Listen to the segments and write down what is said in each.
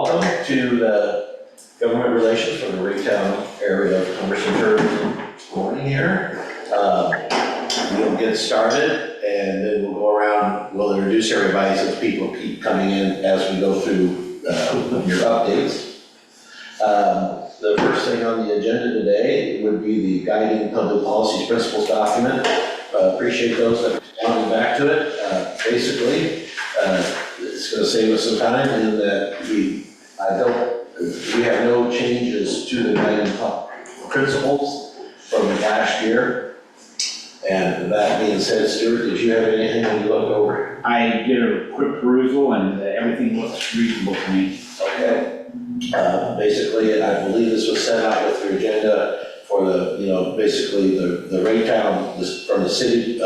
welcome to the government relations for the Raytown area of Cumberland Tourism morning here. We'll get started and then we'll go around, we'll introduce everybody since people keep coming in as we go through your updates. The first thing on the agenda today would be the guiding public policies principles document. Appreciate those that responded back to it. Basically, it's going to save us some time in that we have no changes to the guiding principles from last year. And that being said, Stuart, did you have anything that you looked over? I did a quick perusal and everything looks reasonable to me. Okay. Basically, I believe this was sent out with your agenda for the, basically the Raytown from the city.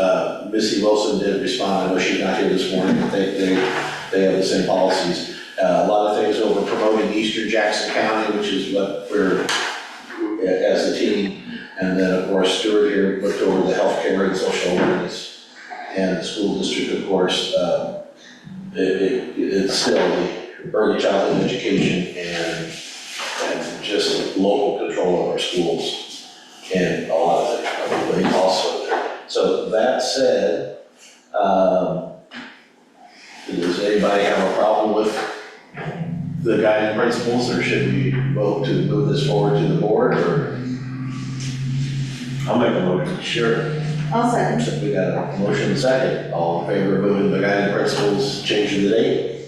Missy Wilson did respond. I know she's not here this morning, but they have the same policies. A lot of things over promoting Eastern Jackson County, which is what we're, as a team. And then, of course, Stuart here looked over the healthcare and social awareness. And the school district, of course, it's still the early childhood education and just local control of our schools and a lot of things also there. So that said, does anybody have a problem with the guiding principles, or should we vote to move this forward to the board? Or I'll make a motion. Sure. I'll second. So we got a motion second. All in favor of moving the guiding principles, changing the date?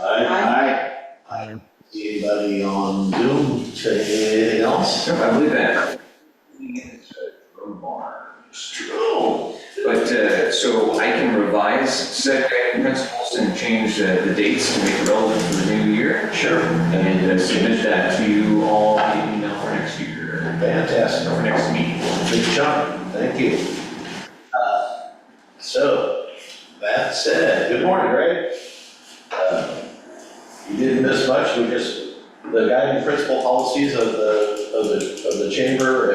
Aye. Aye. Anybody on Zoom say anything else? I believe that. It's a room bar. It's true. But, so I can revise set guiding principles and change the dates to make it relevant for the new year. Sure. And submit that to you all via email for next year. Fantastic. Or for next meeting. Good job. Thank you. So, that said, good morning, Greg. You didn't miss much. We just, the guiding principle policies of the chamber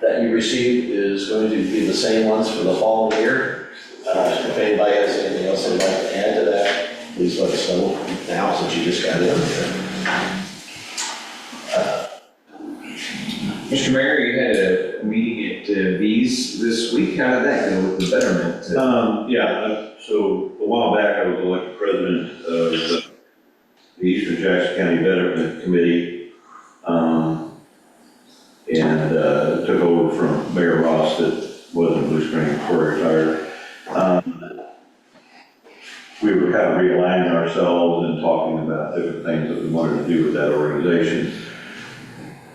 that you received is going to be the same ones for the following year. If anybody has anything else they'd like to add to that, please let us know now since you just got in. Mr. Mayor, you had a meeting at V's this week. How did that go with the betterment? So a while back, I was elected president of the Eastern Jackson County Betterment Committee, and took over from Mayor Ross that wasn't Blue Spring before he retired. We were kind of realigning ourselves and talking about different things that we wanted to do with that organization.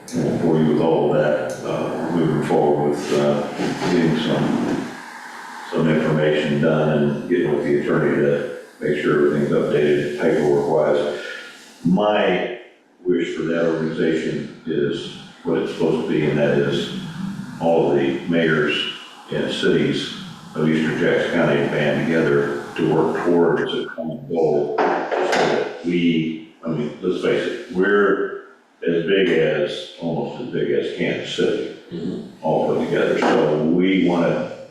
For you with all of that, moving forward with getting some information done and getting with the attorney to make sure everything's updated paperwork-wise. My wish for that organization is what it's supposed to be, and that is all of the mayors and cities of Eastern Jackson County band together to work towards a common goal. So that let's face it, we're as big as, almost as big as Kansas City, all put together. So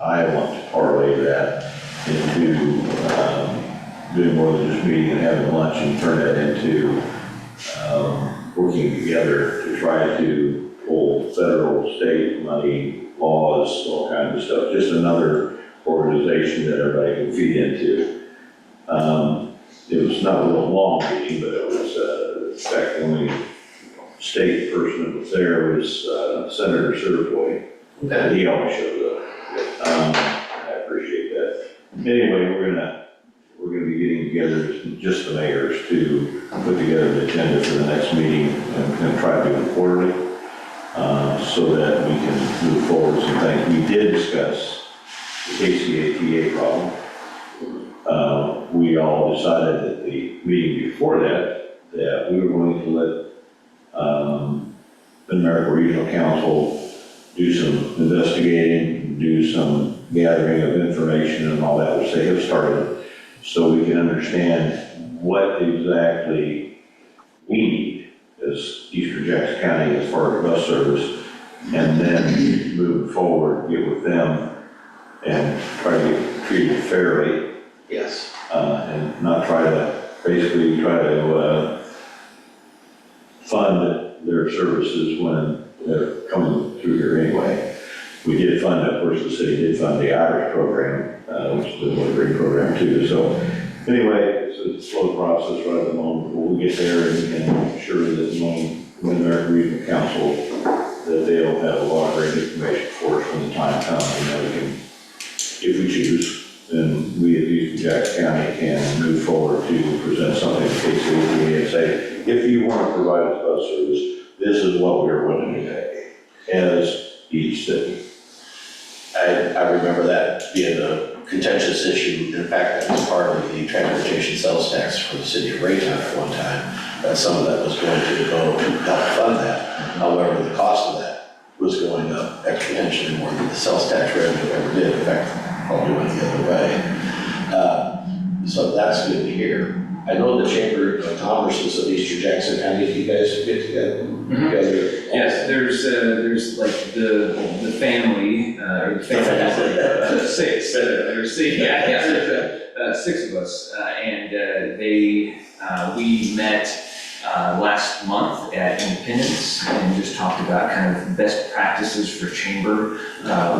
I want to parlay that into doing more than just meeting and having lunch, and turn that into working together to try to pull federal, state money, laws, all kinds of stuff. Just another organization that everybody can feed into. It was not a real long meeting, but it was, in fact, the only state person that was there was Senator Servoy. And he always shows up. I appreciate that. Anyway, we're gonna be getting together, just the mayors, to put together an agenda for the next meeting and try to do it quarterly, so that we can move forward with some things. We did discuss the KCATA problem. We all decided at the meeting before that we were going to let the American Regional Council do some investigating, do some gathering of information and all that, which they have started, so we can understand what exactly we need as Eastern Jackson County as far as bus service, and then move forward, get with them, and try to get treated fairly. Yes. And not try to basically try to their services when they're coming through here anyway. We did fund, of course, the city did fund the Irish program, which is a great program too. So anyway, it's a slow process right at the moment, but we'll get there and make sure that Mid-America Regional Council, that they'll have a lot of great information for us when the time comes, and we can, if we choose, then we at least in Jackson County can move forward to present something to KCAD and say, if you want to provide a bus service, this is what we're willing to pay as each city. I remember that being a contentious issue. In fact, that was part of the transportation sales tax for the city of Raytown at one time. That some of that was going to go to help fund that. However, the cost of that was going up exponentially more than the sales tax revenue ever did. In fact, probably went the other way. So that's good to hear. I know the Chamber of Commerce is of Eastern Jackson County. Do you guys get together? Yes, there's like the family, or the family, six, there's six, there's 6 of us, and we met last month at Independence and just talked about kind of best practices for chamber.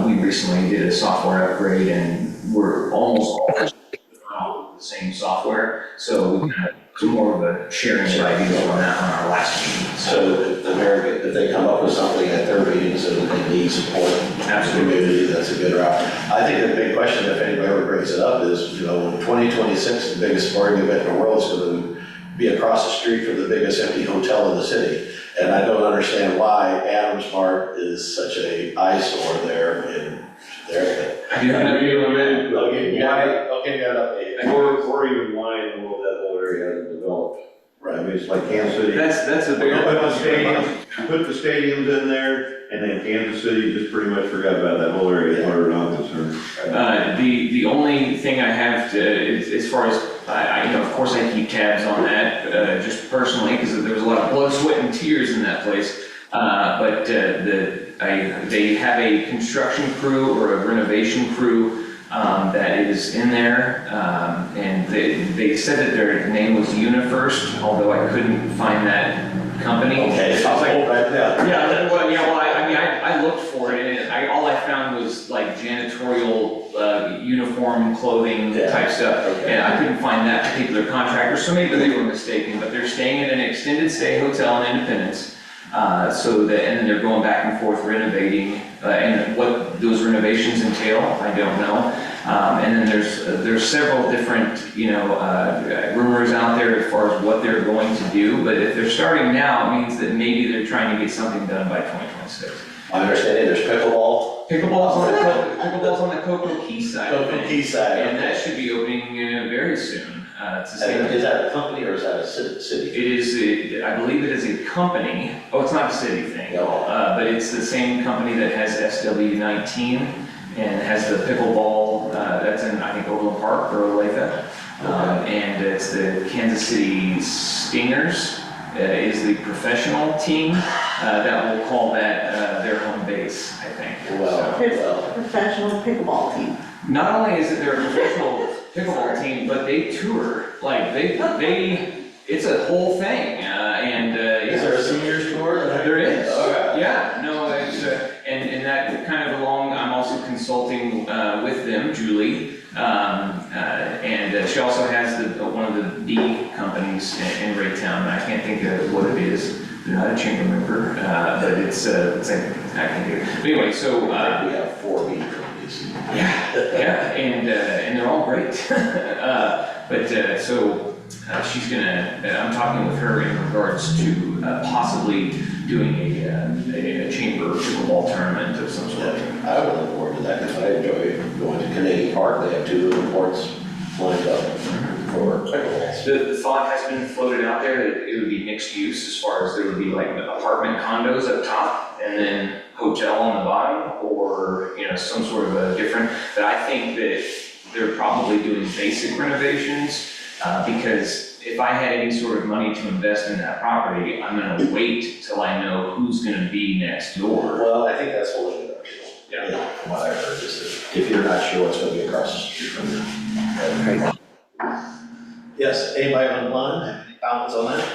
We recently did a software upgrade and we're almost all the same software, so we kind of more of a sharing of ideas on that on our last meeting. So if they come up with something at their meetings and they need support as a community, that's a good route. I think the big question, if anybody ever brings it up, is, in 2026, the biggest sporting event in the world is going to be across the street from the biggest empty hotel in the city. And I don't understand why Adams Mart is such a eyesore there in there. I do have an idea on that. Okay, got it updated. Or even why in the world that whole area hasn't developed. Right, I mean, it's like Kansas City. That's a big. Put the stadiums in there, and then Kansas City just pretty much forgot about that whole area, as far as I'm concerned. The only thing I have to, as far as, of course I keep tabs on that, just personally, because there was a lot of blood, sweat, and tears in that place. But they have a construction crew or a renovation crew that is in there, and they said that their name was UniFirst, although I couldn't find that company. Okay, So I was like, right now. I looked for it, and all I found was like janitorial, uniform clothing type stuff, Okay. and I couldn't find that particular contractor, so maybe they were mistaken, but they're staying at an extended stay hotel in Independence, and then they're going back and forth renovating, and what those renovations entail, I don't know. And then there's several different, rumors out there as far as what they're going to do, but if they're starting now, it means that maybe they're trying to get something done by 2026. My understanding, there's pickleball. Pickleball's on the Cocoa Key side. Cocoa Key side. And that should be opening very soon. It's the same. Is that a company or is that a city? It is, I believe it is a company. Oh, it's not a city thing. No. But it's the same company that has SW19 and has the pickleball, that's in, I think, Overland Park or Olathe. And it's the Kansas City Stingers is the professional team that will call that their home base, I think. Well, It's a professional pickleball team. Not only is it their professional pickleball team, but they tour, like it's a whole thing, is there a seniors tour? There is. Okay. Yeah, no, it's, and that kind of along, I'm also consulting with them, Julie, and she also has one of the B companies in Raytown, I can't think of what it is. They're not a chamber member, but it's like, I can't think of it. But anyway, so. We have 4 B companies. Yeah, and they're all great. So she's gonna, I'm talking with her in regards to possibly doing a chamber pickleball tournament of some sort. I would look forward to that because I enjoy going to Canadian Park. They have 2 little courts lined up for pickleballs. The thought has been floated out there that it would be mixed use as far as there would be like apartment condos up top and then hotel on the bottom, or, some sort of a different, but I think that they're probably doing basic renovations, because if I had any sort of money to invest in that property, I'm gonna wait till I know who's gonna be next door. Well, I think that's what it is. Yeah. From what I've heard, is that if you're not sure what's going to be across the street from you. Yes, anybody online, have any comments on that?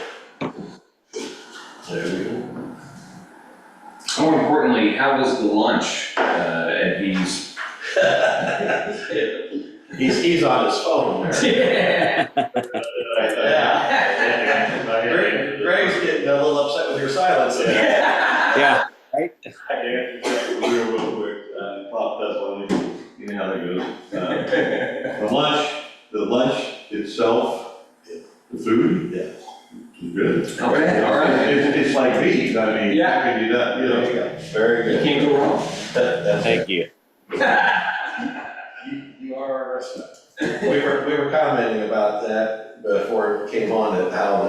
There we go. finally, how was the lunch at Bees? He's on his phone there. Greg's getting a little upset with your silence. Yeah. I can answer that real quick, Pop, that's one, you know how that goes. The lunch itself, the food, yeah, is good. Okay, all right. It's like beef, I mean, Yeah. how can you not, you know? There you go. Very You good. can't go wrong. That's Thank you. You are our restaurant. We were commenting about that before it came on, at how,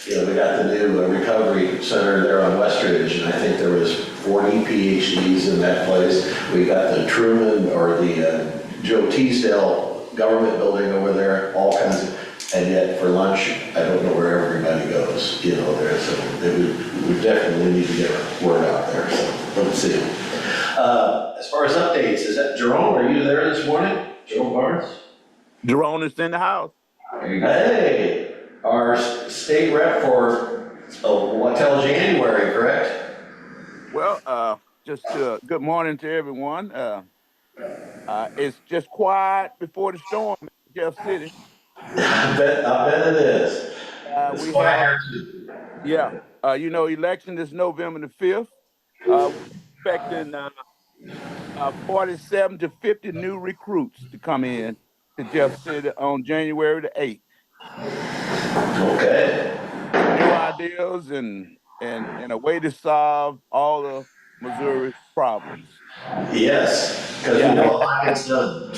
we got the new recovery center there on Westridge, and I think there was 40 PhDs in that place. We got the Truman, or the Joe Teasdale government building over there, all kinds of, and yet for lunch, I don't know where everybody goes, there, so we definitely need to get a word out there, so let's see. As far as updates, is that Jerome, are you there this morning? Jerome Barnes? Jerome is in the house. There you go. Hey, our state rep for, until January, correct? Well, just good morning to everyone. It's just quiet before the storm in Jeff City. I bet it is. It's We quiet have, here too. yeah, election is November the 5th. We're expecting 47 to 50 new recruits to come in to Jeff City on January the 8th. Okay. New ideas and a way to solve all of Missouri's problems. Yes, because we Yeah. know a lot gets done.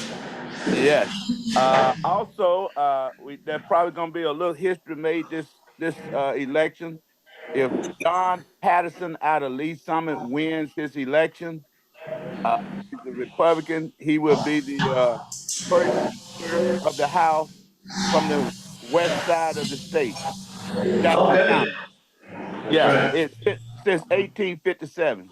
Yes. Also, there's probably going to be a little history made this election. If John Patterson out of Lee Summit wins his election, he's a Republican. He will be the first Speaker of the House from the west side of the state, Jackson Okay. County. That's Yeah, right. it's since 1857.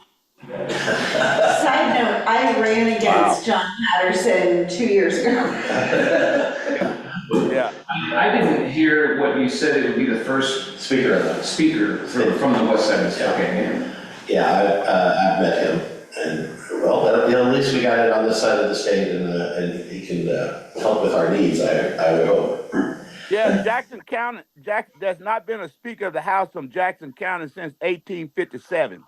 Side note, I ran against John Patterson 2 years ago. Yeah. I didn't hear what you said, it would be the first Speaker of the. speaker from the west side of the state. Yeah. Okay, Yeah, I've met him, and, well, at least we got it on this side of the state, and he can help with our needs, I would hope. Yeah, Jackson County, there's not been a Speaker of the House from Jackson County since 1857.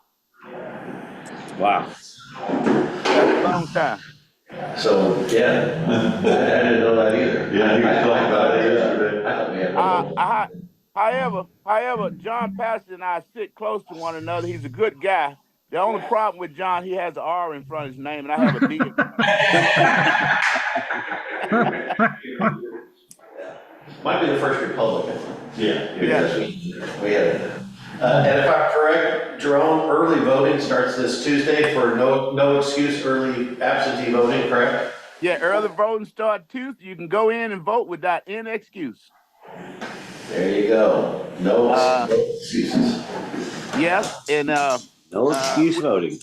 Wow. That's a long time. So, yeah, I didn't know that either. Yeah, he was I talking about it yesterday. I thought we had one. However, John Patterson and I sit close to one another. He's a good guy. The only problem with John, he has an R in front of his name, and I have a D in front of his name. Might be the first Republican. Yeah. Because we had, and if I'm correct, Jerome, early voting starts this Tuesday for no excuse early absentee voting, correct? Yeah, early voting starts Tuesday. You can go in and vote without any excuse. There you go. No excuses. Yes, and No excuse voting.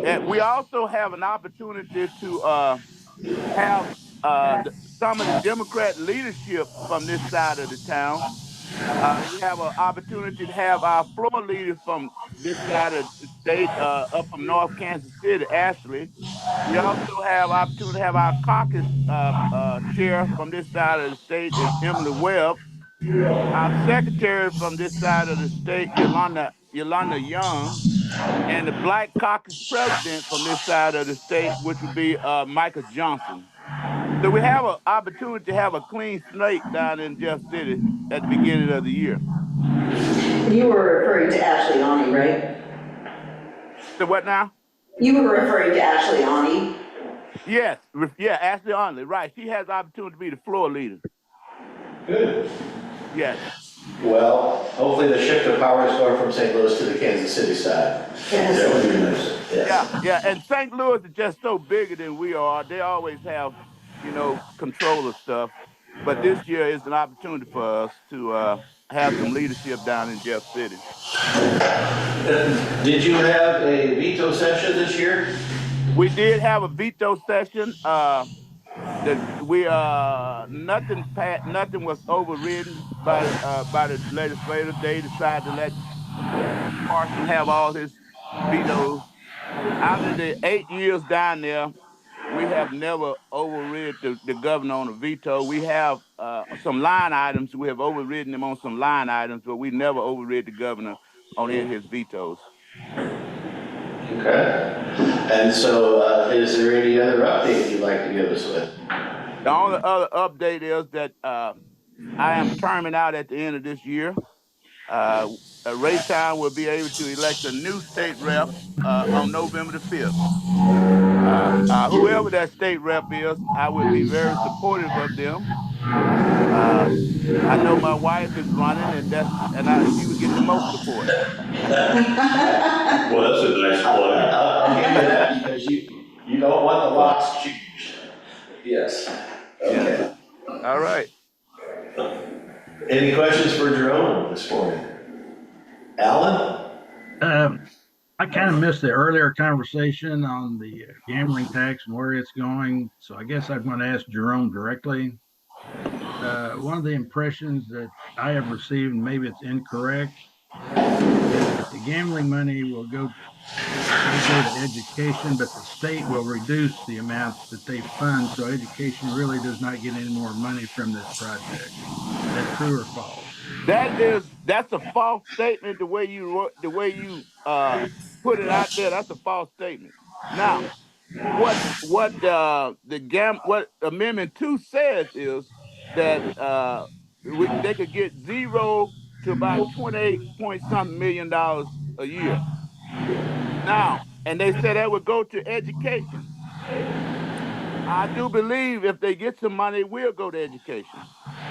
and we also have an opportunity to have some of the Democrat leadership from this side of the town. We have an opportunity to have our floor leader from this side of the state, up from North Kansas City, Ashley. We also have opportunity to have our caucus chair from this side of the state is Emily Webb. Our secretary from this side of the state, Yolanda Young, and the Black Caucus president from this side of the state, which would be Michael Johnson. So we have an opportunity to have a clean slate down in Jeff City at the beginning of the year. You were referring to Ashley Ani, right? So what now? You were referring to Ashley Ani. Yes, yeah, Ashley Onley, right. She has the opportunity to be the floor leader. Good. Yes. Well, hopefully the shift of power is going from St. Louis to the Kansas City side. Yes. That would be nice. Yes. Yeah, and St. Louis is just so bigger than we are. They always have, control of stuff. But this year is an opportunity for us to have some leadership down in Jeff City. Did you have a veto session this year? We did have a veto session. Nothing was overridden by the legislators. They decided to let Parson have all his vetoes, out of the 8 years down there, we have never overrid the governor on a veto. We have some line items. We have overridden him on some line items, but we never overrid the governor on any of his vetoes. Okay. And so, is there any other update you'd like to give us with? The only other update is that I am terming out at the end of this year. Raytown will be able to elect a new state rep on November the 5th. Whoever that state rep is, I would be very supportive of them. Uh, I know my wife is running, she would get the most support. Well, that's a nice plug. I'll give you that because you don't want the locks changed. Yes. Okay. All right. Any questions for Jerome this morning? Alan? I kind of missed the earlier conversation on the gambling tax and where it's going, so I guess I'm going to ask Jerome directly. One of the impressions that I have received, and maybe it's incorrect, is that the gambling money will go to education, but the state will reduce the amounts that they fund, so education really does not get any more money from this project. Is that true or false? That's a false statement. The way you put it out there, that's a false statement. Now, what Amendment 2 says is that they could get 0 to about 28 point something $million a year. Now, and they said that would go to education. I do believe if they get some money, it will go to education.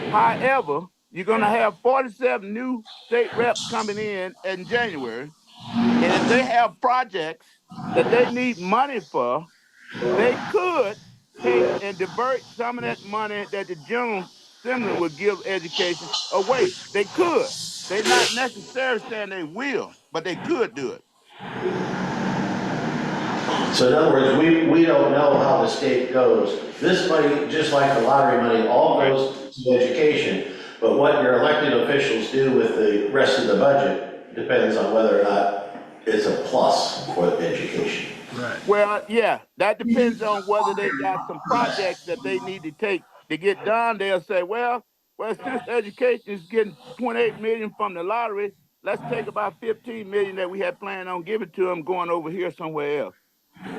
However, you're going to have 47 new state reps coming in January. And if they have projects that they need money for, they could take and divert some of that money that the General Assembly would give education away. They could. They're not necessarily saying they will, but they could do it. So in other words, we don't know how the state goes. This money, just like the lottery money, all goes to education. But what your elected officials do with the rest of the budget depends on whether or not it's a plus for education. Right. Well, yeah, that depends on whether they got some projects that they need to take to get done. They'll say, well, since education is getting 28 million from the lottery, let's take about 15 million that we had planned on giving to them going over here somewhere else.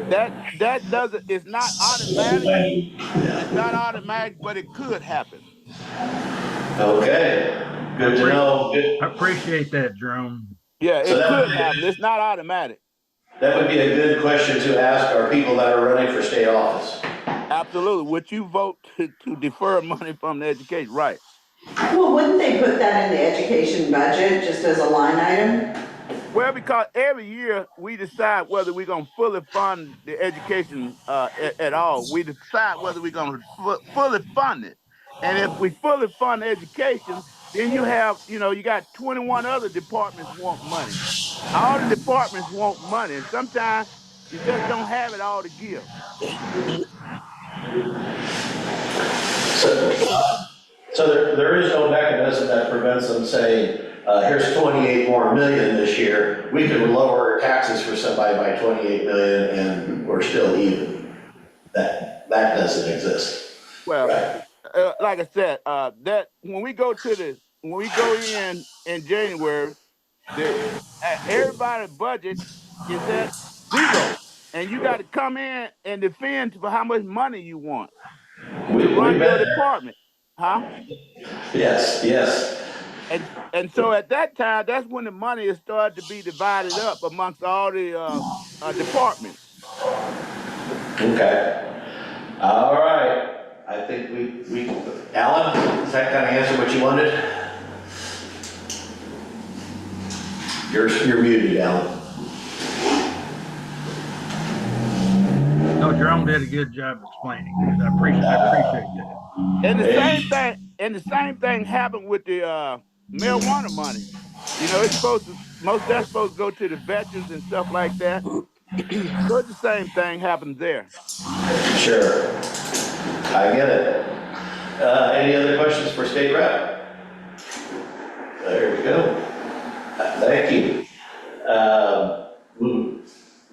That doesn't, it's not automatic. It's not automatic, but it could happen. Okay, good to know. I appreciate that, Jerome. Yeah, it could happen. It's not automatic. That would be a good question to ask our people that are running for state office. Absolutely. Would you vote to defer money from the education? Right. Well, wouldn't they put that in the education budget just as a line item? Well, because every year we decide whether we're going to fully fund the education at all. We decide whether we're going to fully fund it. And if we fully fund education, then you got 21 other departments want money. All the departments want money. And sometimes you just don't have it all to give. So there is no mechanism that prevents them saying, here's 28 more million this year. We could lower our taxes for somebody by 28 million and we're still even. That doesn't exist. Well, right. Like I said, that when we go in January, everybody's budget is at 0, and you got to come in and defend for how much money you want to run your department, huh? Yes. And so at that time, that's when the money is started to be divided up amongst all the departments. Okay. All right. I think we Alan, does that kind of answer what you wanted? You're muted, Alan. No, Jerome did a good job explaining. I appreciate that. And the same thing happened with the marijuana money. It's most of that's supposed to go to the veterans and stuff like that. So it's the same thing happens there. Sure. I get it. Any other questions for State Rep? There we go. Thank you.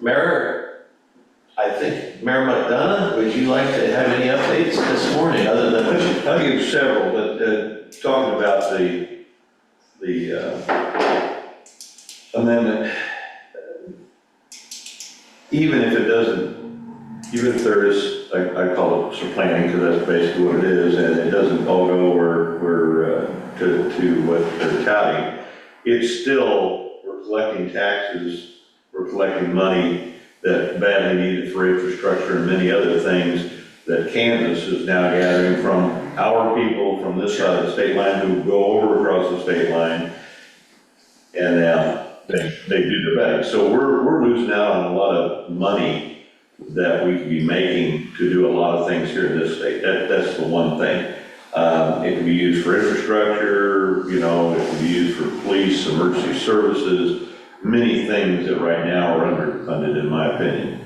Mayor amendment, even if it doesn't, even if there is, I call it some planning, because that's basically what it is, and it doesn't all go to what they're touting, it's still, we're collecting taxes, we're collecting money that badly needed for infrastructure and many other things that Kansas is now gathering from our people from this side of the state line who go over across the state line, and now they do the betting. So we're losing out on a lot of money that we could be making to do a lot of things here in this state. That's the one thing. It can be used for infrastructure, you know, it can be used for police, emergency services, many things that right now are underfunded, in my opinion.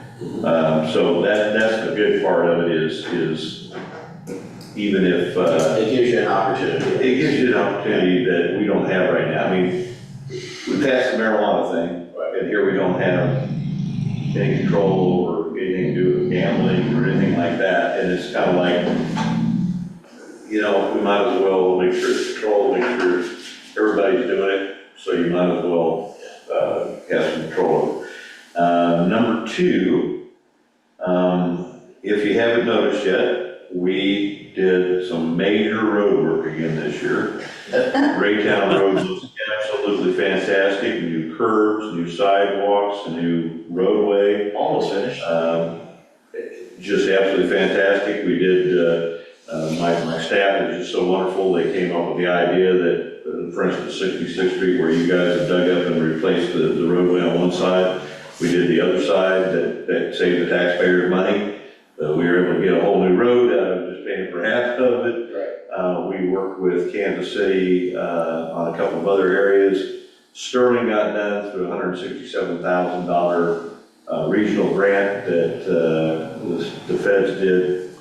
So that's the good part of it is even if, It gives you an opportunity. it gives you an opportunity that we don't have right now. I mean, we passed the marijuana thing, and here we don't have any control or anything to do with gambling or anything like that, and it's kind of like, you know, we might as well make sure it's controlled, make sure everybody's doing it, so you might as well have some control. Number two, if you haven't noticed yet, we did some major road work again this year. Raytown Road looks absolutely fantastic, new curbs, new sidewalks, a new roadway. Almost finished. Just absolutely fantastic. We did, my staff is just so wonderful, they came up with the idea that, for instance, 66th Street, where you guys have dug up and replaced the roadway on one side, we did the other side that saved the taxpayers money. We were able to get a whole new road out of just paying for half of it. We worked with Kansas City on a couple of other areas. Sterling got done through a $167,000 regional grant that the feds did a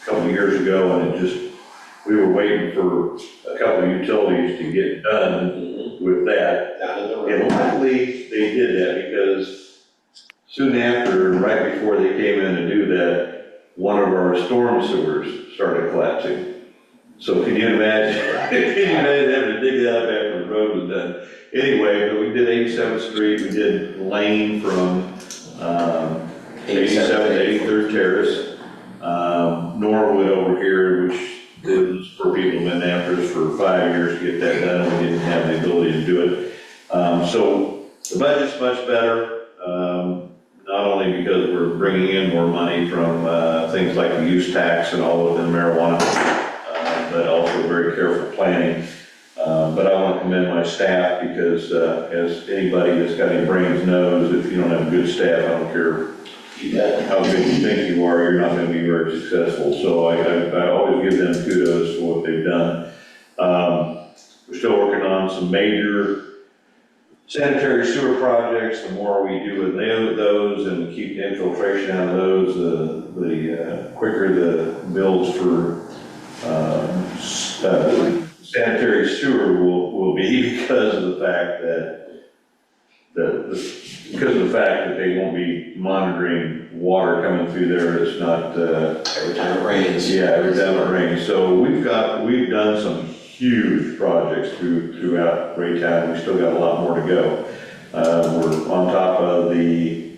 couple of years ago, and it just, we were waiting for a couple of utilities to get done with that. Down in the And road. luckily, they did that because soon after, right before they came in to do that, one of our storm sewers started collapsing. So can you imagine, having to dig that up after the road was done? Anyway, but we did 87th Street, we did Lane from 87th to 83rd Terrace, Norwood over here, which is for people who've been after us for 5 years to get that done, we didn't have the ability to do it. So the budget's much better, not only because we're bringing in more money from things like the use tax and all of the marijuana, but also very careful planning. But I want to commend my staff because as anybody that's got any brains knows, if you don't have good staff, I don't care how good you think you are, you're not going to be very successful. So I always give them kudos for what they've done. We're still working on some major sanitary sewer projects. The more we do with those and keep the infiltration out of those, the quicker the bills for sanitary sewer will be because of the fact that they won't be monitoring water coming through there. It's not Every time it rains. yeah, every time it rains. So we've done some huge projects throughout Raytown. We still got a lot more to go. We're on top of the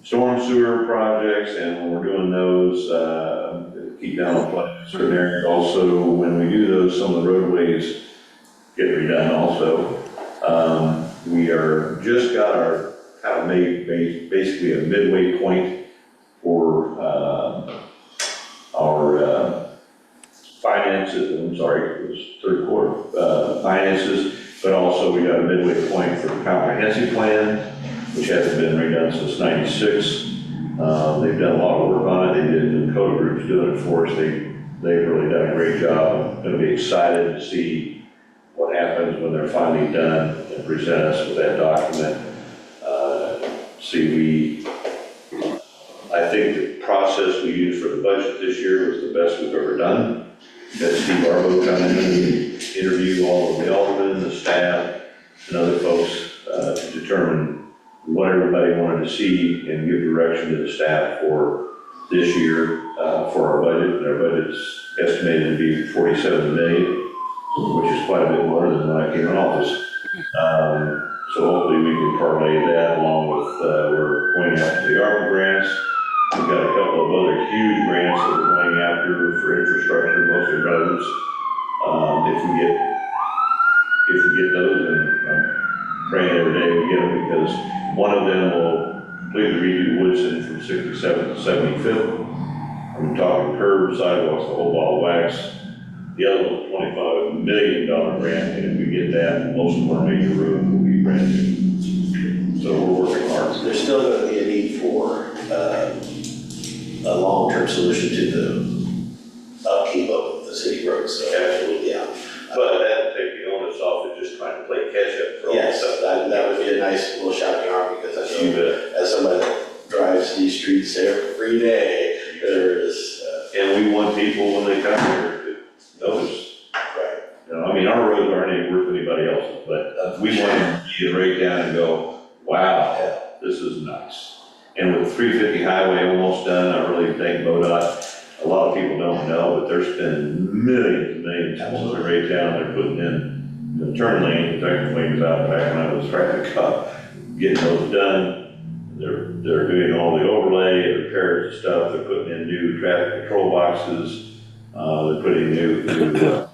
storm sewer projects, and when we're doing those, keep down on flooding in certain areas. Also, when we do those, some of the roadways get redone also. We are just got our kind of made basically a midway point for our finances. I'm sorry, it was third quarter finances, but also we got a midway point for the comprehensive plan, which hasn't been redone since '96. They've done a lot of work on it. They did, the code group's doing it for us. They've really done a great job. I'm going to be excited to see what happens when they're finally done and present us with that document. I think the process we used for the budget this year was the best we've ever done. Had Steve Arbo come in and interview all of the aldermen, the staff, and other folks to determine what everybody wanted to see and give direction to the staff for this year for our budget. And our budget's estimated to be $47 million, which is quite a bit more than when I came in office. So hopefully we can parlay that along with, we're going after the ARPA grants. We've got a couple of other huge grants that we're going after for infrastructure, mostly roads. If we get those, and I'm praying every day we get them, because one of them will completely redo Woodson from 67th to 75th. I'm talking curbs, sidewalks, the whole ball of wax. The other one's $25 million grant, and if we get that, most of our major roads will be brand new. So we're working hard. There's still going to be a need for a long-term solution to the upkeep of the city roads, so absolutely, yeah. But that'll take the onus off of just trying to play catch-up for all Yes, stuff. that would be a nice little shot in the arm, because I You know, bet. as somebody that drives these streets every day, there is, And we want people when they come here to notice. right. You know, I mean, our roads aren't any worth anybody else's, but we want them to be right down and go, wow, this is nice. And with 350 highway almost done, I really thank MoDOT. A lot of people don't know, but they're spending millions and millions on Raytown. They're putting in the turn lane, protecting lanes out back when I was traffic cop, getting those done. They're doing all the overlay and repairs and stuff. They're putting in new traffic control boxes. They're putting new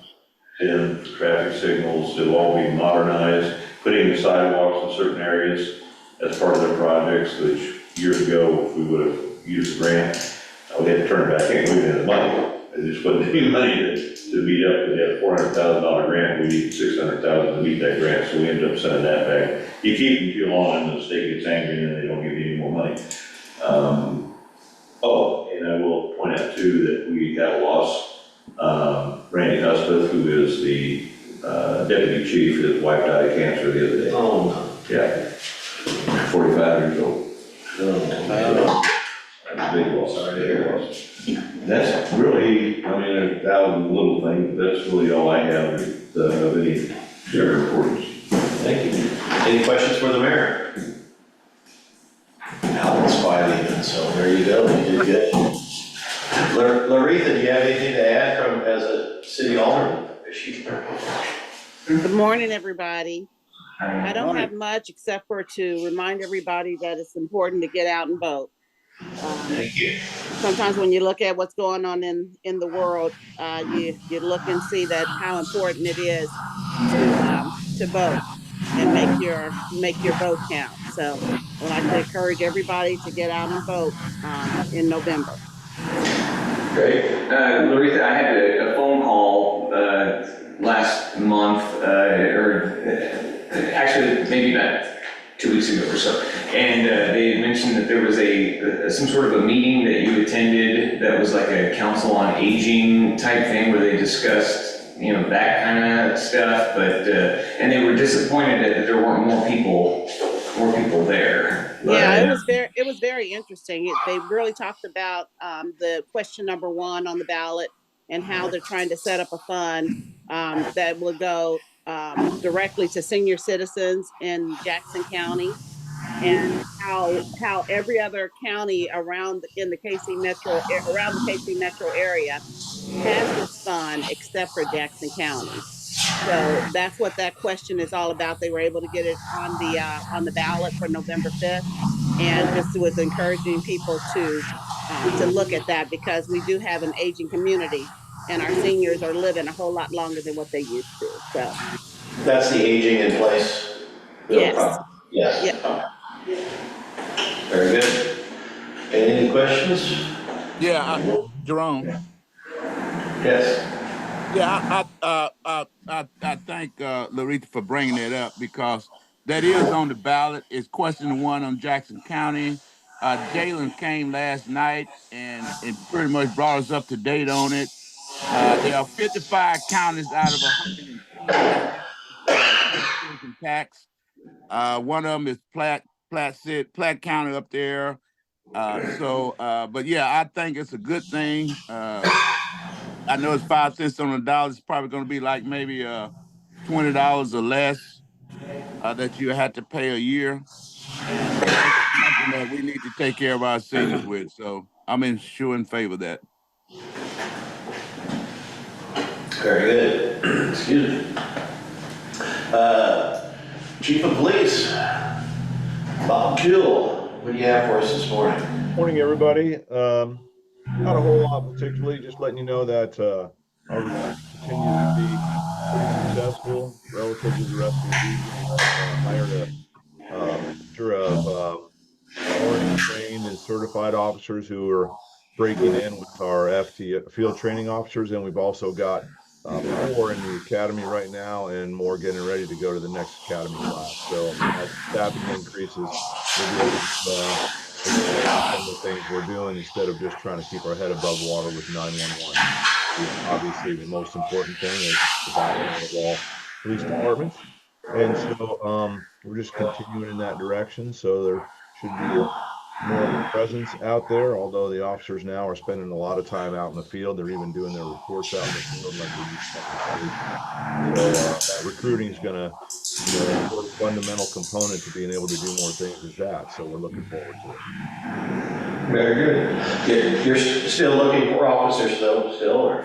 in traffic signals. It'll all be modernized, putting in sidewalks in certain areas as part of their projects, which years ago, if we would have used the grant, we had to turn it back in. We didn't have the money. It just wasn't any money to meet up. We had a $400,000 grant. We need $600,000 to meet that grant, so we ended up sending that back. You keep them too long, and the state gets angry, and they don't give you any more money. And I will point out too that we got lost. Randy Husbeth, who is the deputy chief, is wiped out of cancer the other day. Oh, Yeah, 45 years old. That's a big loss. Sorry to hear. That's really, I mean, 1,000 little things, but that's really all I have of any shared importance. Thank you. Any questions for the mayor? Alan's quiet even, so there you go, you did good. Laretha, do you have anything to add as a city alderman? Good morning, everybody. I don't have much except for to remind everybody that it's important to get out and vote. Thank you. Sometimes when you look at what's going on in the world, you look and see that how important it is to vote and make your vote count. So I'd like to encourage everybody to get out and vote in November. Great. Laretha, I had a phone call last month, actually maybe about 2 weeks ago or so, and they mentioned that there was some sort of a meeting that you attended that was like a council on aging type thing where they discussed, that kind of stuff, but and they were disappointed that there weren't more people there. Yeah, it was very interesting. They really talked about the question number 1 on the ballot and how they're trying to set up a fund that will go directly to senior citizens in Jackson County, and how every other county around the KC metro area has this fund except for Jackson County. So that's what that question is all about. They were able to get it on the ballot for November 5th, and just was encouraging people to look at that, because we do have an aging community and our seniors are living a whole lot longer than what they used to. So That's the aging in place bill. Yes. Yes. Yeah. Very good. Any questions? Yeah, Jerome. Yes. Yeah, I thank Laretha for bringing that up, because that is on the ballot. It's question 1 on Jackson County. Jalen came last night and pretty much brought us up to date on it. There are 55 counties out of 110 that have citizen tax. One of them is Platte County up there. But yeah, I think it's a good thing. I know it's 5 cents on the dollar. It's probably going to be like maybe $20 or less that you have to pay a year, and it's something that we need to take care of our seniors with. So I'm in favor of that. Very good. Excuse me. Chief of Police, Bob Kill, what do you have for us this morning? Morning, everybody. Not a whole lot particularly, just letting you know that our recruiting continues to be pretty successful relative to the rest of the region. Hired a mixture of already trained and certified officers who are breaking in with our FT field training officers, and we've also got 4 in the academy right now and more getting ready to go to the next academy class. So as staffing increases, we'll be able to expand some of the things we're doing instead of just trying to keep our head above water with 911. Obviously, the most important thing is the backbone of all police departments. And so we're just continuing in that direction. So there should be more of a presence out there, although the officers now are spending a lot of time out in the field. They're even doing their reports out in the field like they used to. So recruiting is going to, a fundamental component to being able to do more things is that. So we're looking forward to it. Very good. You're still looking for officers still, or?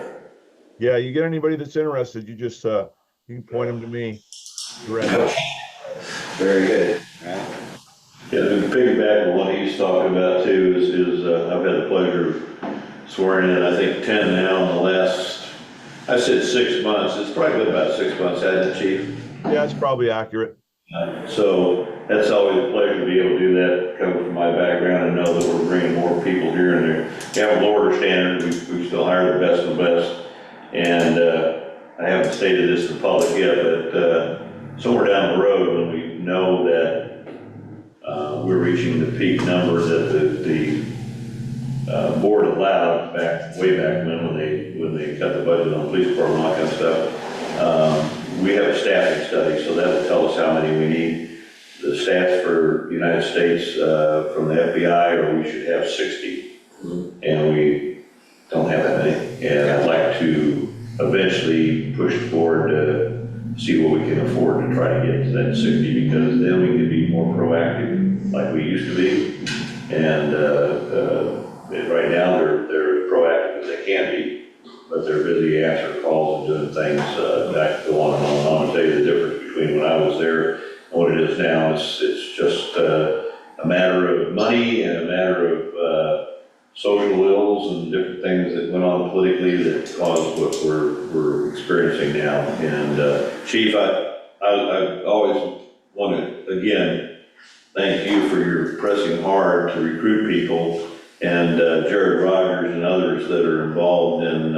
Yeah, you get anybody that's interested, you just you can point them to me directly. Very good. Yeah, to piggyback on what he's talking about too is I've had the pleasure of swearing in, I think 10 now in the last, I said 6 months. It's probably been about 6 months, hasn't it, Chief? Yeah, it's probably accurate. So that's always a pleasure to be able to do that, coming from my background and know that we're bringing more people here and there. We haven't lowered our standards. We still hire the best of the best. And I haven't stated this to the public yet, but somewhere down the road when we know that we're reaching the peak number that the board allowed way back when they cut the budget on the police department and all that kind of stuff. We have a staffing study, so that will tell us how many we need. The stats for the United States from the FBI are we should have 60, and we don't have that many. And I'd like to eventually push the board to see what we can afford to try to get to that 60, because then we can be more proactive like we used to be. And right now they're as proactive as they can be, but they're busy answering calls and doing things. I could go on and on and on and tell you the difference between when I was there and what it is now. It's just a matter of money and a matter of social ills and different things that went on politically that caused what we're experiencing now. And Chief, I always want to, again, thank you for your pressing hard to recruit people, and Jared Rogers and others that are involved in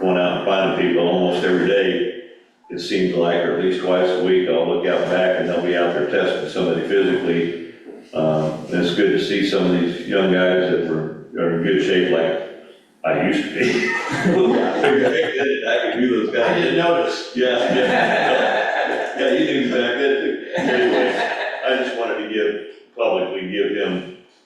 going out and finding people almost every day. It seems like, or at least twice a week, I'll look out back and they'll be out there testing somebody physically. And it's good to see some of these young guys that are in good shape like I used to be. I could do those guys. I didn't notice. Yeah, you do back then too. Anyway, I just wanted to publicly give him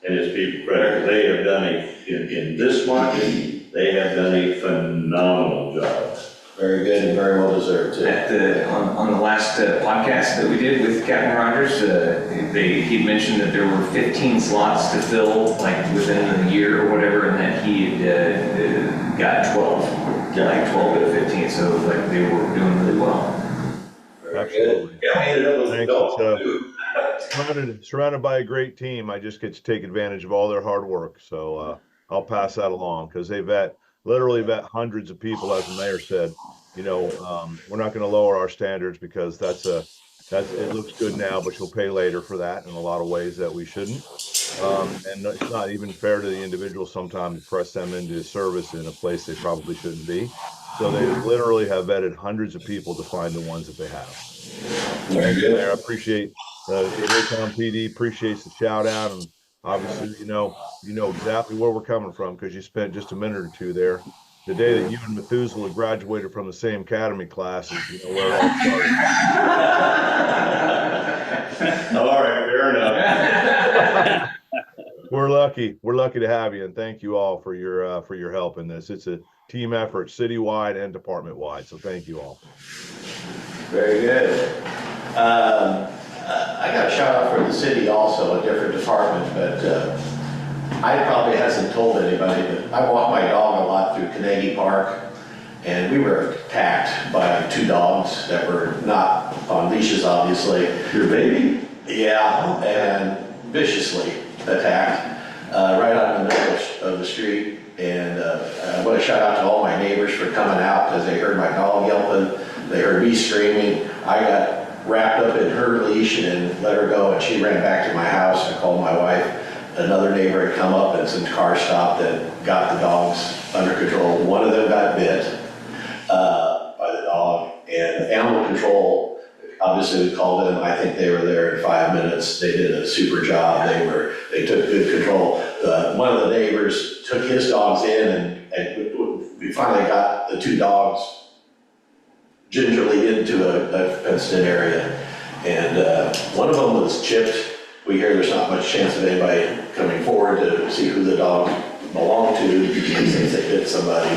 and his people credit, because they have done in this market, they have done a phenomenal job. Very good and very well deserved too. On the last podcast that we did with Captain Rogers, he mentioned that there were 15 slots to fill, like within a year or whatever, and that he had got 12, like 12 out of 15. So like they were doing really well. Absolutely. Yeah, I ended up with a dog too. Surrounded by a great team. I just get to take advantage of all their hard work. So I'll pass that along, because they literally vet hundreds of people, as the mayor said. We're not going to lower our standards, because it looks good now, but you'll pay later for that in a lot of ways that we shouldn't. And it's not even fair to the individual sometimes to press them into service in a place they probably shouldn't be. So they literally have vetted hundreds of people to find the ones that they have. Thank you, Mayor. I appreciate the Raytown PD appreciates the shout out, and obviously you know exactly where we're coming from, because you spent just a minute or two there. The day that you and Methuselah graduated from the same academy classes, where it all started. All right, fair enough. We're lucky to have you, and thank you all for your help in this. It's a team effort, citywide and department wide. So thank you all. Very good. I got a shout out for the city also, a different department, but I probably hasn't told anybody, but I walk my dog a lot through Carnegie Park, and we were attacked by 2 dogs that were not on leashes, obviously. Your baby? Yeah, and viciously attacked, right out in the middle of the street. And I want to shout out to all my neighbors for coming out because they heard my dog yelping, they heard me screaming. I got wrapped up in her leash and let her go, and she ran back to my house. I called my wife. Another neighbor had come up and some car stopped and got the dogs under control. One of them got bit by the dog, and animal control obviously we called them. I think they were there in 5 minutes. They did a super job. They took good control. One of the neighbors took his dogs in, and we finally got the 2 dogs gingerly into a fenced-in area. And one of them was chipped. We hear there's not much chance of anybody coming forward to see who the dog belonged to in case they bit somebody,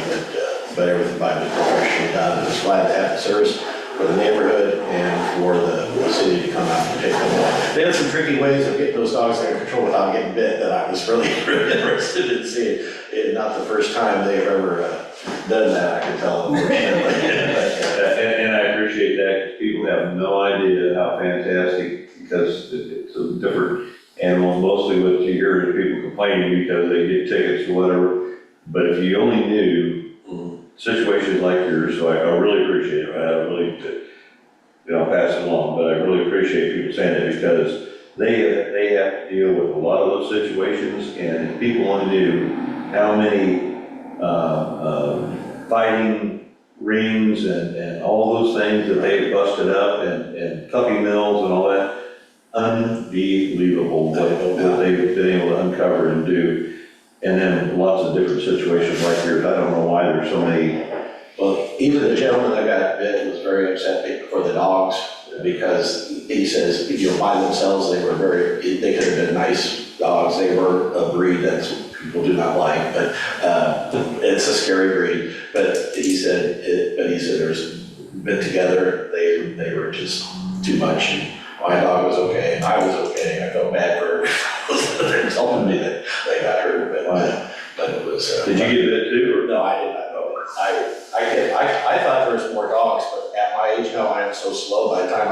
but everything by the professionally done. And I was glad to have the service for the neighborhood and for the city to come out and take them on. They had some tricky ways of getting those dogs under control without getting bit that I was really interested in seeing. It's not the first time they've ever done that, I can tell, unfortunately. And I appreciate that, because people have no idea how fantastic, because it's a different animal. Mostly what you hear is people complaining because they get tickets or whatever. But if you only knew situations like yours, so I really appreciate it. I really, I'll pass it along, but I really appreciate people saying it, because they have to deal with a lot of those situations, and if people only knew how many fighting rings and all those things that they've busted up, and puppy mills and all that, unbelievable what they've been able to uncover and do. And then lots of different situations like yours. I don't know why there's so many. Well, even the gentleman that got bit was very upset for the dogs, because he says, by themselves, they could have been nice dogs. They were a breed that people do not like, but it's a scary breed. But he said, there's been together, they were just too much. And my dog was okay, and I was okay. I felt bad for her. It's helping me that they got hurt, but it was. Did you get bit too? No, I did not know it. I thought there was more dogs, but at my age now, I am so slow by the time I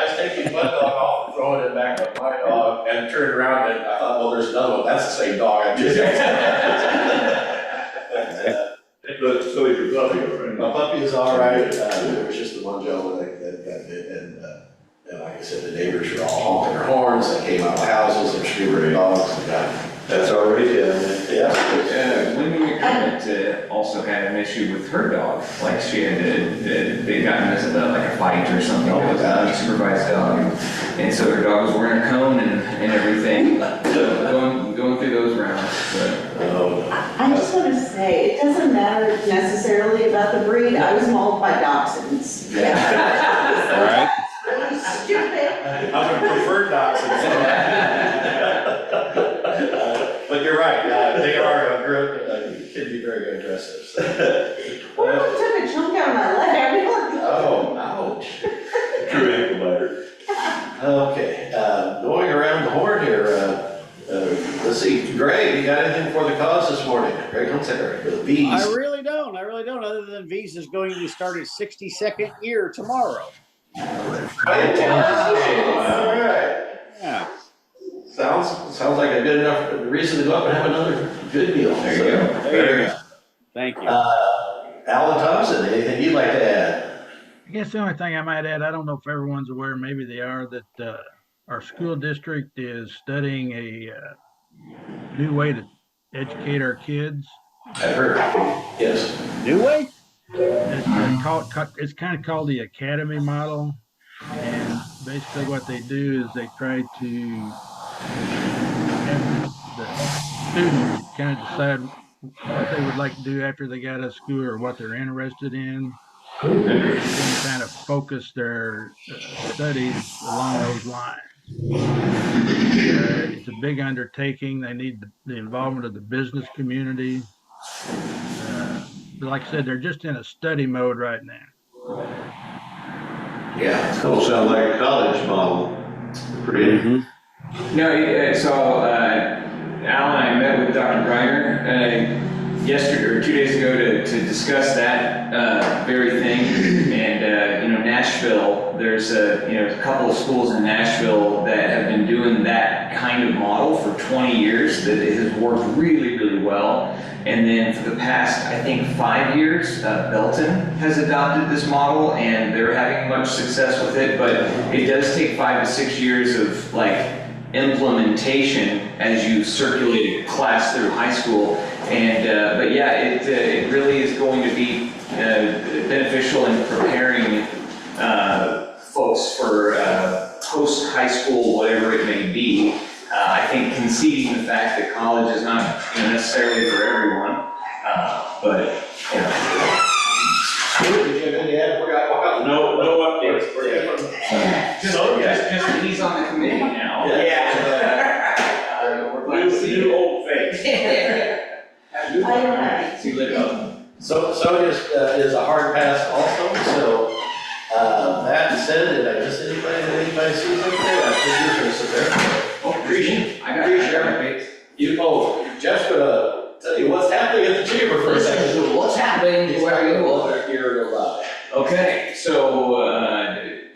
was taking one dog off and throwing it back on my dog, and turned around and I thought, well, there's another one. That's the same dog I just So is your puppy all right? My puppy is all right. There was just the one gentleman that got bit, and like I said, the neighbors were all honking their horns. They came out of the houses, they're screaming at dogs. That's all right, Yeah. Wendy McDonough also had an issue with her dog. Like she had, they got into like a fight or something. It was an unsupervised dog. And so her dog was wearing a cone and everything. So going through those rounds. I just want to say, it doesn't matter necessarily about the breed. I was mauled by dachshunds. Yeah. All right. Really stupid. I would prefer dachshunds. But you're right, they can be very aggressive. So. One of them took a chunk out of my leg. Oh, ouch. True ankle biter. Okay, going around the horn here, let's see, Greg, you got anything for the cause this morning? Greg Hunsaker, with V's. I really don't, other than V's is going to start its 62nd year tomorrow. Fantastic. All right. Yeah. Sounds like a good enough reason to go up and have another good meal. There you go. There you go. Thank you. Alan Thompson, anything you'd like to add? I guess the only thing I might add, I don't know if everyone's aware, maybe they are, that our school district is studying a new way to educate our kids. I've heard, yes. New way? It's kind of called the academy model, and basically what they do is they try to have the students kind of decide what they would like to do after they got out of school or what they're interested in, and kind of focus their studies along those lines. It's a big undertaking. They need the involvement of the business community. Like I said, they're just in a study mode right now. Yeah. It'll sound like a college model. Pretty. No, so Al and I met with Dr. Greiner yesterday or 2 days ago to discuss that very thing. And Nashville, there's a couple of schools in Nashville that have been doing that kind of model for 20 years, that it has worked really, really well. And then for the past, I think, 5 years, Belton has adopted this model and they're having much success with it, but it does take 5 to 6 years of implementation as you circulate a class through high school. And, but yeah, it really is going to be beneficial in preparing folks for post-high school, whatever it may be. I think conceding the fact that college is not necessarily for everyone, but Did you have any add? No updates. just he's on the committee now. We're glad to see New you. old face. I don't have. See you later. So it is a hard pass also, so, that said, did I miss anybody sees up there? I think you're gonna sit there. Oh, appreciate. I got it. Jeff's gonna tell you what's happening at the chamber for a second. What's happening where you are? Here live. Okay, so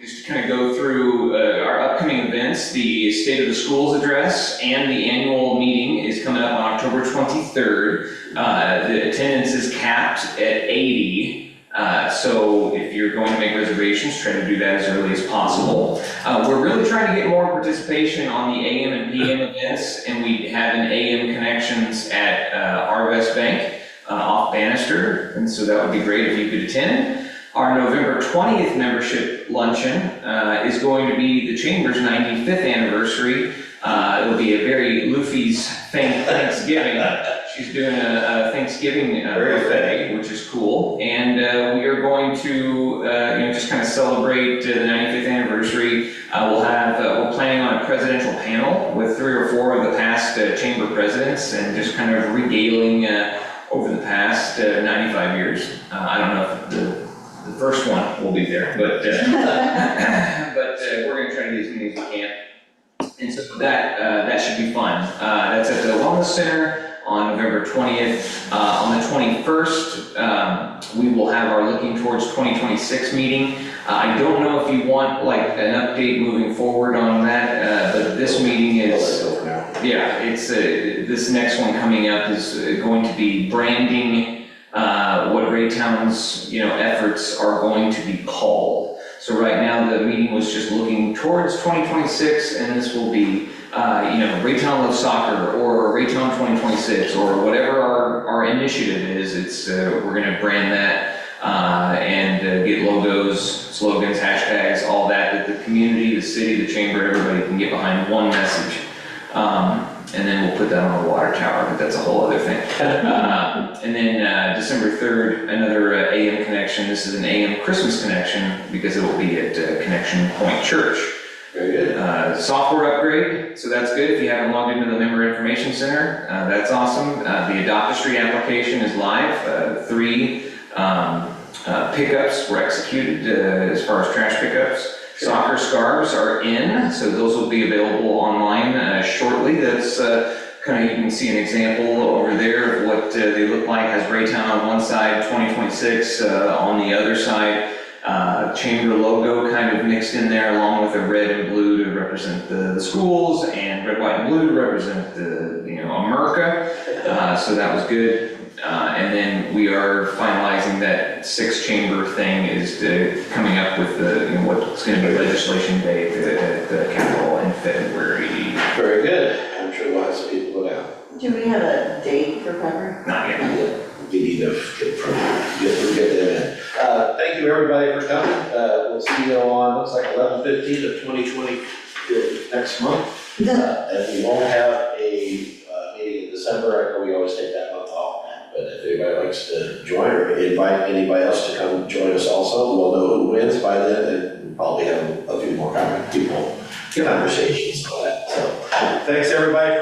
just to kind of go through our upcoming events, the State of the Schools address and the annual meeting is coming up on October 23rd. The attendance is capped at 80. So if you're going to make reservations, try to do that as early as possible. We're really trying to get more participation on the AM and PM events, and we have an AM connections at Arvest Bank off Bannister, and so that would be great if you could attend. Our November 20th membership luncheon is going to be the Chamber's 95th anniversary. It'll be a very Luffy's Thanksgiving. She's doing a Thanksgiving buffet, which is cool. And we are going to just kind of celebrate the 95th anniversary. We're planning on a presidential panel with 3 or 4 of the past chamber presidents and just kind of regaling over the past 95 years. I don't know if the first one will be there, but we're going to try to get as many as we can. And so that should be fun. That's at the Wellness Center on November 20th. On the 21st, we will have our Looking Towards 2026 meeting. I don't know if you want an update moving forward on that, but this meeting is, it's this next one coming up is going to be branding what Raytown's efforts are going to be called. So right now the meeting was just looking towards 2026, and this will be Raytown Loves Soccer or Raytown 2026 or whatever our initiative is. It's we're going to brand that and get logos, slogans, hashtags, all that the community, the city, the chamber, everybody can get behind one message. And then we'll put that on the water tower, but that's a whole other thing. And then December 3rd, another AM connection. This is an AM Christmas connection because it will be at Connection Point Church. Very good. Software upgrade, so that's good. If you haven't logged into the Member Information Center, that's awesome. The Adoptistry application is live. 3 pickups were executed as far as trash pickups. Soccer scarves are in, so those will be available online shortly. That's kind of, you can see an example over there of what they look like. Has Raytown on one side, 2026 on the other side. Chamber logo kind of mixed in there along with a red and blue to represent the schools and red, white, and blue to represent America. So that was good. And then we are finalizing that 6-chamber thing is coming up with what's going to be legislation day at the Capitol in February. Very good. I'm sure we'll have some people go down. Do we have a date for Pepper? Not yet. We need to get them in. Thank you, everybody, for coming. We'll see you on, looks like 11/15 of 2020 next month. And we won't have a meeting in December. I know we always take that month off. But if anybody likes to join or invite anybody else to come join us also, we'll know who wins by then, and we'll probably have a few more people conversations on that. So thanks, everybody,